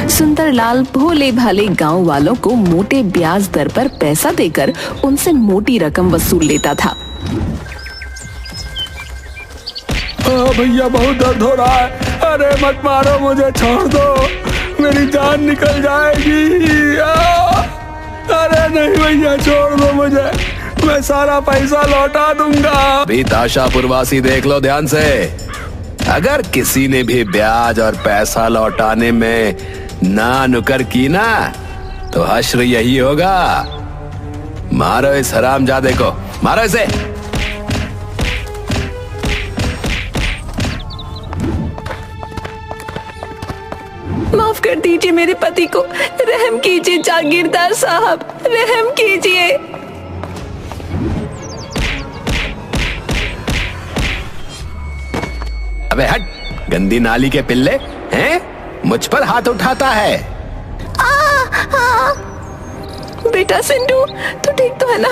सुंदरलाल भोले भाले गांव वालों को मोटे ब्याज दर पर पैसा देकर उनसे मोटी रकम वसूल लेता था। भैया बहुत दर्द हो रहा है, अरे मत मारो मुझे, छोड़ दो, मेरी जान निकल जाएगी। अरे नहीं भैया, छोड़ दो मुझे, मैं सारा पैसा लौटा दूंगा। अभी ताशापुरवासी देख लो ध्यान से, अगर किसी ने भी ब्याज और पैसा लौटाने में ना नुकर की ना तो हश्र यही होगा। मारो इस हरामजादे को, मारो इसे। माफ कर दीजिए मेरे पति को, रहम कीजिए जागीरदार साहब, रहम कीजिए। अबे हट, गंदी नाली के पिल्ले, हैं? मुझ पर हाथ उठाता है। बेटा सिंधु, तू ठीक तो है ना?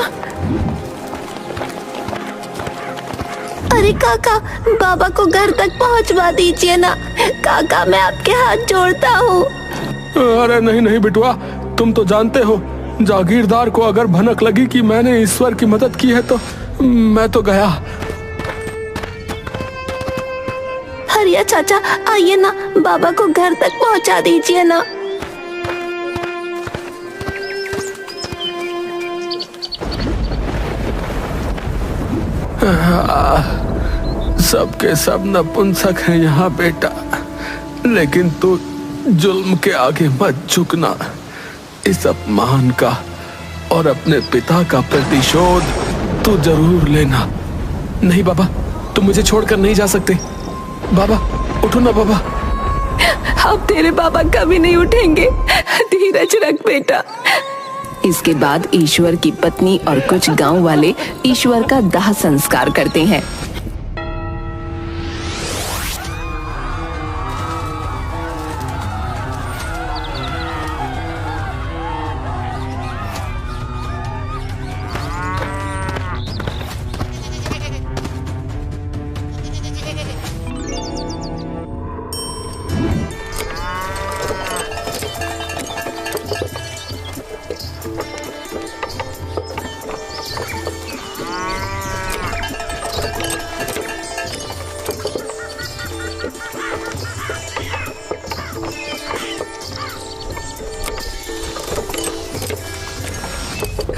अरे काका, बाबा को घर तक पहुंचवा दीजिए ना। काका मैं आपके हाथ जोड़ता हूँ। अरे नहीं नहीं बिटुआ, तुम तो जानते हो जागीरदार को अगर भनक लगी कि मैंने ईश्वर की मदद की है तो मैं तो गया। हरिया चाचा आइए ना, बाबा को घर तक पहुंचा दीजिए ना। सबके सब नपुंसक हैं यहाँ बेटा, लेकिन तू जुल्म के आगे मत झुकना। इस अपमान का और अपने पिता का प्रतिशोध तू जरूर लेना। नहीं बाबा, तुम मुझे छोड़कर नहीं जा सकते। बाबा उठो ना बाबा। अब तेरे बाबा कभी नहीं उठेंगे, धीरज रख बेटा। इसके बाद ईश्वर की पत्नी और कुछ गांव वाले ईश्वर का दाह संस्कार करते हैं।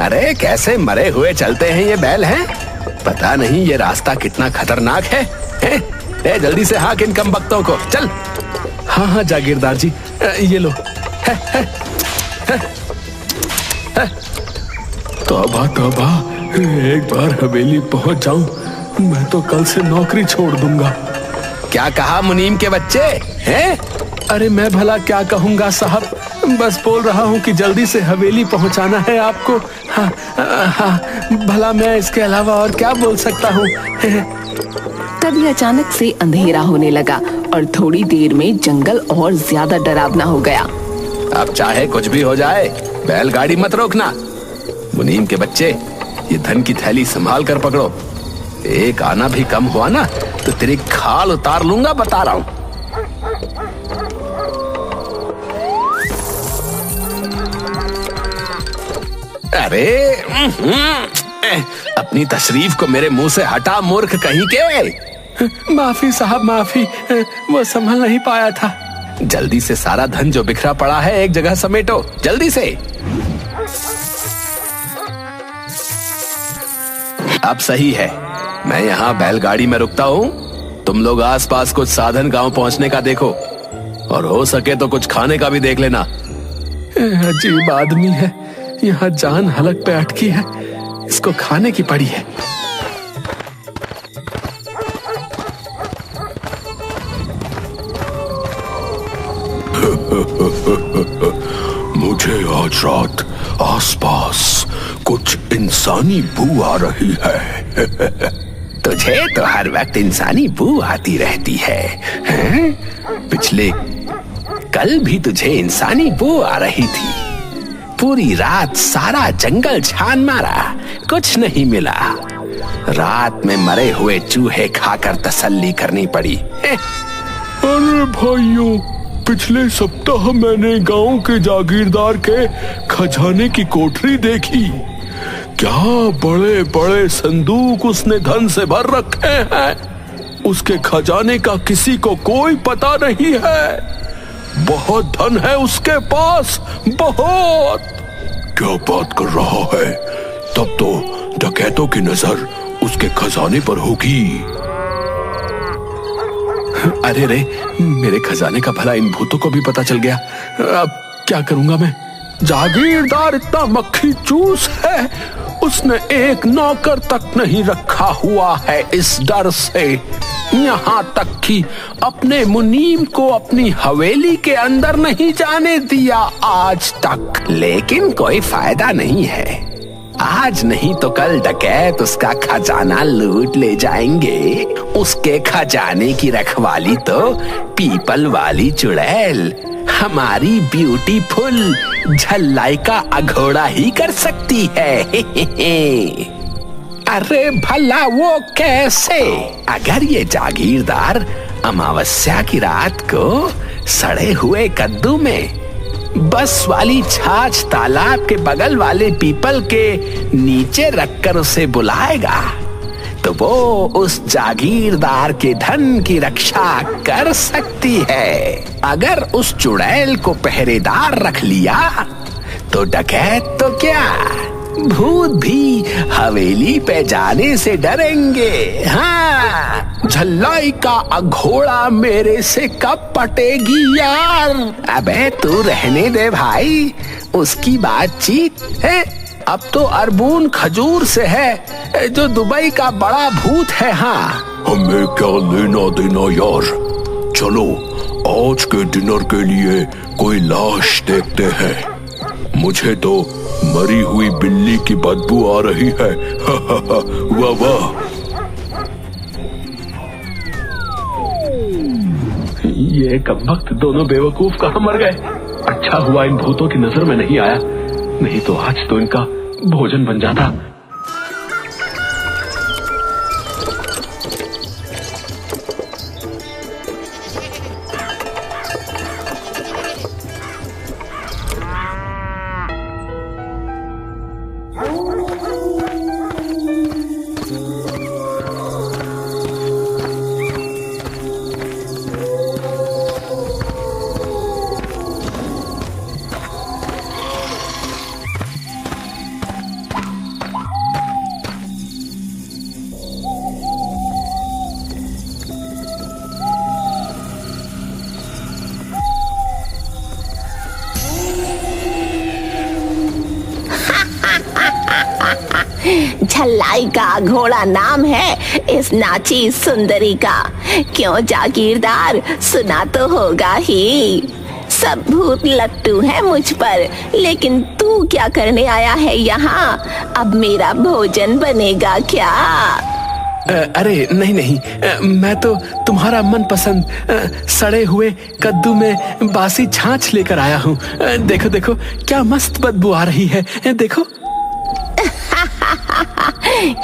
अरे कैसे मरे हुए चलते हैं ये बैल हैं? पता नहीं ये रास्ता कितना खतरनाक है। ए, जल्दी से हाँक इन कमबख्तों को, चल। हाँ हाँ जागीरदार जी, ये लो। तौबा तौबा, एक बार हवेली पहुंच जाऊं मैं तो कल से नौकरी छोड़ दूंगा। क्या कहा मुनीम के बच्चे हैं? अरे मैं भला क्या कहूंगा साहब, बस बोल रहा हूँ कि जल्दी से हवेली पहुंचाना है आपको। हाँ, हाँ, भला मैं इसके अलावा और क्या बोल सकता हूँ। तभी अचानक से अंधेरा होने लगा और थोड़ी देर में जंगल और ज्यादा डरावना हो गया। अब चाहे कुछ भी हो जाए, बैलगाड़ी मत रोकना। मुनीम के बच्चे, ये धन की थैली संभाल कर पकड़ो। एक आना भी कम हुआ ना तो तेरी खाल उतार लूंगा, बता रहा हूँ। अरे अपनी तशरीफ को मेरे मुंह से हटा मूर्ख कहीं के। माफी साहब माफी, वो संभल नहीं पाया था। जल्दी से सारा धन जो बिखरा पड़ा है एक जगह समेटो, जल्दी से। अब सही है, मैं यहाँ बैलगाड़ी में रुकता हूँ। तुम लोग आसपास कुछ साधन गांव पहुँचने का देखो, और हो सके तो कुछ खाने का भी देख लेना। अजीब आदमी है, यहाँ जान हलक पे अटकी है, इसको खाने की पड़ी है। मुझे आज रात आसपास कुछ इंसानी बू आ रही है। तुझे तो हर वक्त इंसानी बू आती रहती है, हैं? पिछले कल भी तुझे इंसानी बू आ रही थी। पूरी रात सारा जंगल छान मारा, कुछ नहीं मिला। रात में मरे हुए चूहे खाकर तसल्ली करनी पड़ी। अरे भाइयों, पिछले सप्ताह मैंने गांव के जागीरदार के खजाने की कोठरी देखी। क्या बड़े बड़े संदूक उसने धन से भर रखे हैं। उसके खजाने का किसी को कोई पता नहीं है। बहुत धन है उसके पास, बहुत। क्या बात कर रहा है? तब तो डकैतों की नजर उसके खजाने पर होगी। अरे रे, मेरे खजाने का भला इन भूतों को भी पता चल गया। अब क्या करूंगा मैं? जागीरदार इतना मक्खी चूस है, उसने एक नौकर तक नहीं रखा हुआ है इस डर से। यहाँ तक कि अपने मुनीम को अपनी हवेली के अंदर नहीं जाने दिया आज तक। लेकिन कोई फायदा नहीं है। आज नहीं तो कल डकैत उसका खजाना लूट ले जाएंगे। उसके खजाने की रखवाली तो पीपल वाली चुड़ैल, हमारी ब्यूटीफुल झल्लाई का अघोड़ा ही कर सकती है। अरे भला वो कैसे? अगर ये जागीरदार अमावस्या की रात को सड़े हुए कद्दू में बस वाली छाछ तालाब के बगल वाले पीपल के नीचे रखकर उसे बुलाएगा, तो वो उस जागीरदार के धन की रक्षा कर सकती है। अगर उस चुड़ैल को पहरेदार रख लिया तो डकैत तो क्या, भूत भी हवेली पे जाने से डरेंगे। हाँ, झल्लाई का अघोड़ा मेरे से कब पटेगी यार। अबे तू रहने दे भाई, उसकी बातचीत है अब तो अरबून खजूर से है, जो दुबई का बड़ा भूत है। हाँ, हमें क्या लेना देना यार। चलो आज के डिनर के लिए कोई लाश देखते हैं। मुझे तो मरी हुई बिल्ली की बदबू आ रही है। वाह वाह। ये कमबख्त दोनों बेवकूफ कहाँ मर गए। अच्छा हुआ इन भूतों की नजर में नहीं आया, नहीं तो आज तो इनका भोजन बन जाता। झल्लाई का घोड़ा नाम है इस नाची सुंदरी का। क्यों जागीरदार, सुना तो होगा ही। सब भूत लट्टू है मुझ पर, लेकिन तू क्या करने आया है यहाँ? अब मेरा भोजन बनेगा क्या? अरे नहीं नहीं, मैं तो तुम्हारा मनपसंद सड़े हुए कद्दू में बासी छाछ लेकर आया हूँ। देखो देखो क्या मस्त बदबू आ रही है, देखो।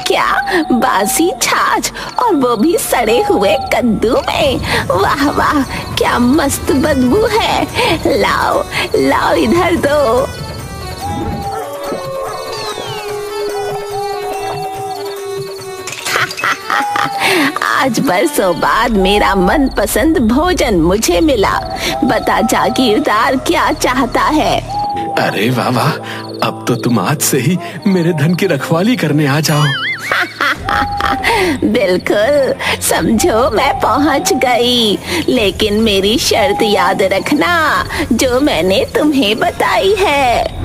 क्या बासी छाछ, और वो भी सड़े हुए कद्दू में? वाह वाह, क्या मस्त बदबू है। लाओ लाओ इधर दो। आज बरसों बाद मेरा मनपसंद भोजन मुझे मिला। बता जागीरदार क्या चाहता है? अरे वाह वाह, अब तो तुम आज से ही मेरे धन की रखवाली करने आ जाओ। बिल्कुल, समझो मैं पहुंच गई, लेकिन मेरी शर्त याद रखना जो मैंने तुम्हें बताई है।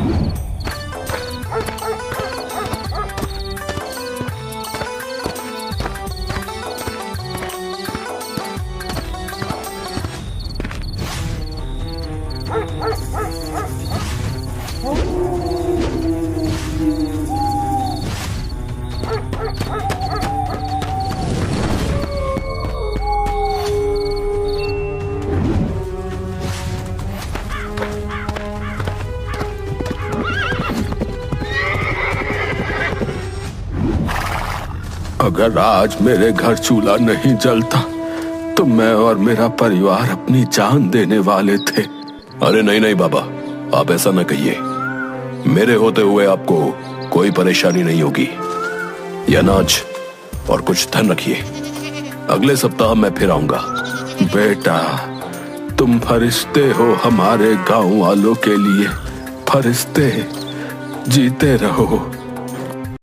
अगर आज मेरे घर चूल्हा नहीं जलता तो मैं और मेरा परिवार अपनी जान देने वाले थे। अरे नहीं नहीं बाबा, आप ऐसा न कहिए। मेरे होते हुए आपको कोई परेशानी नहीं होगी। ये अनाज और कुछ धन रखिए, अगले सप्ताह मैं फिर आऊंगा। बेटा, तुम फरिश्ते हो हमारे गांव वालों के लिए, फरिश्ते। जीते रहो।